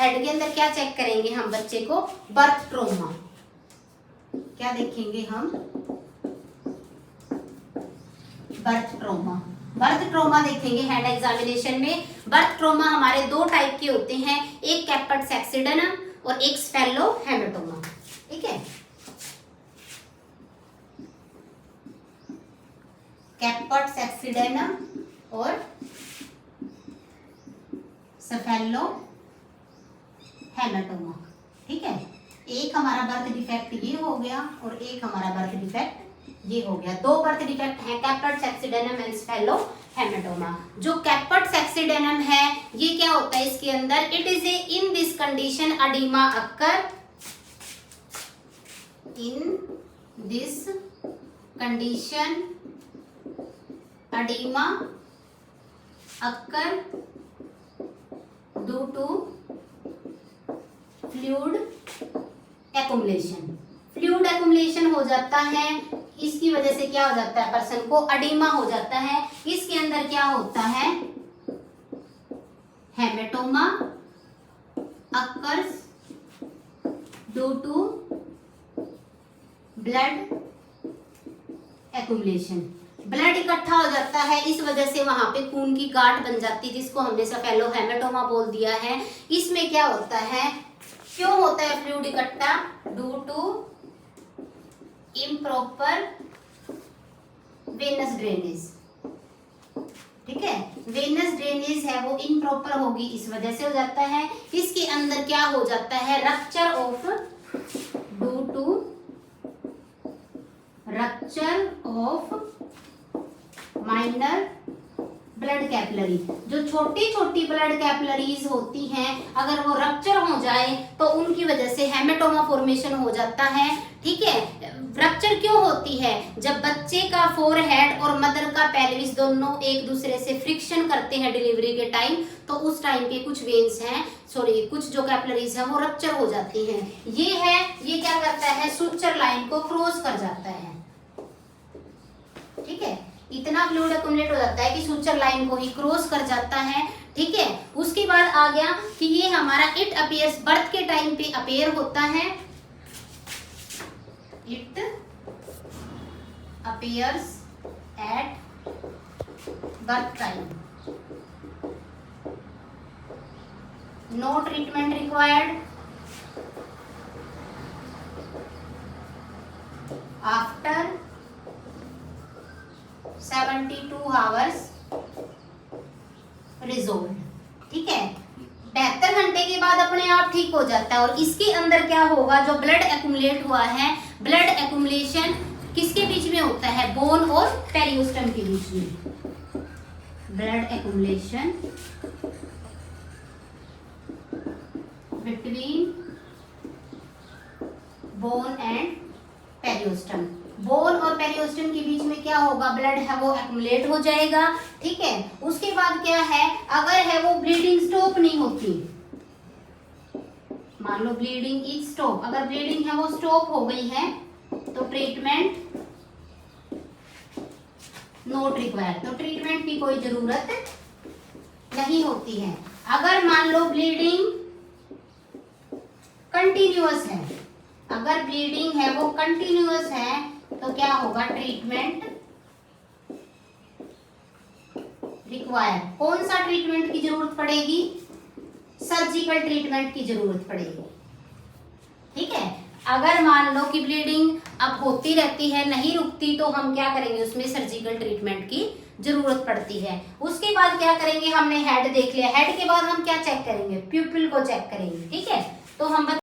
Head के अंदर क्या चेक करेंगे हम बच्चे को? Birth trauma. क्या देखेंगे हम? Birth trauma. बर्थ ट्रोमा देखेंगे हेड एग्जामिनेशन में। बर्थ ट्रोमा हमारे दो टाइप के होते हैं, एक कैपर्ट सैक्सिडेनम और एक स्फेलो हेमेटोमा। ठीक है, कैपर्ट सैक्सिडेनम और स्फेलो हेमेटोमा। ठीक है, एक हमारा बर्थ डिफेक्ट ये हो गया और एक हमारा बर्थ डिफेक्ट ये हो गया। दो बर्थ डिफेक्ट है, कैपर्ट सैक्सिडेनम एंड स्फेलो हेमेटोमा। जो कैपर्ट सैक्सिडेनम है ये क्या होता है इसके अंदर? It is a in this condition oedema occur, in this condition oedema occur due to fluid accumulation. Fluid accumulation हो जाता है, इसकी वजह से क्या हो जाता है? पर्सन को अडीमा हो जाता है। इसके अंदर क्या होता है? Haematoma occurs due to blood accumulation. Blood इकट्ठा हो जाता है, इस वजह से वहां पे खून की गांठ बन जाती है, जिसको हमने स्फेलो हेमेटोमा बोल दिया है। इसमें क्या होता है? क्यों होता है फ्लूइड इकट्ठा? Due to improper venous drainage. ठीक है, वेनस ड्रेनेज है वो इम्प्रॉपर होगी, इस वजह से हो जाता है। इसके अंदर क्या हो जाता है? Rupture of, due to rupture of minor blood capillary. जो छोटी छोटी ब्लड कैपिलरीज होती हैं, अगर वो रप्चर हो जाए तो उनकी वजह से हेमेटोमा फॉर्मेशन हो जाता है। ठीक है, रप्चर क्यों होती है? जब बच्चे का फोरहेड और मदर का पेल्विस दोनों एक दूसरे से फ्रिक्शन करते हैं डिलीवरी के टाइम, तो उस टाइम के कुछ वेन्स हैं, सॉरी कुछ जो कैपिलरीज हैं वो रप्चर हो जाती हैं। ये क्या करता है? सुचर लाइन को क्रॉस कर जाता है। ठीक है, इतना फ्लूइड एक्युमुलेट हो जाता है कि सुचर लाइन को ही क्रॉस कर जाता है। ठीक है, उसके बाद आ गया कि ये हमारा इट अपीयर्स बर्थ के टाइम पे अपीयर होता है। It appears at birth time, no treatment required. After 72 hours resolve. ठीक है, 72 घंटे के बाद अपने आप ठीक हो जाता है। और इसके अंदर क्या होगा? जो ब्लड एक्युमुलेट हुआ है, ब्लड एक्युमुलेशन किसके बीच में होता है? बोन और पेरियोस्टम के बीच में। Blood accumulation between bone and पेरियोस्टम। Bone और पेरियोस्टम के बीच में क्या होगा? ब्लड है वो एक्युमुलेट हो जाएगा। ठीक है, उसके बाद क्या है? अगर है वो ब्लीडिंग स्टॉप नहीं होती, मान लो ब्लीडिंग इज स्टॉप, अगर ब्लीडिंग है वो स्टॉप हो गई है तो ट्रीटमेंट नॉट रिक्वायर्ड, तो ट्रीटमेंट की कोई जरूरत नहीं होती है। अगर मान लो ब्लीडिंग कंटिन्यूअस है, अगर ब्लीडिंग है वो कंटिन्यूअस है तो क्या होगा? Treatment require. कौन सा ट्रीटमेंट की जरूरत पड़ेगी? सर्जिकल ट्रीटमेंट की जरूरत पड़ेगी। ठीक है, अगर मान लो कि ब्लीडिंग अब होती रहती है, नहीं रुकती, तो हम क्या करेंगे? उसमें सर्जिकल ट्रीटमेंट की जरूरत पड़ती है। उसके बाद क्या करेंगे? हमने हेड देख लिया, हेड के बाद हम क्या चेक करेंगे? प्यूपिल को चेक करेंगे। ठीक है, तो हम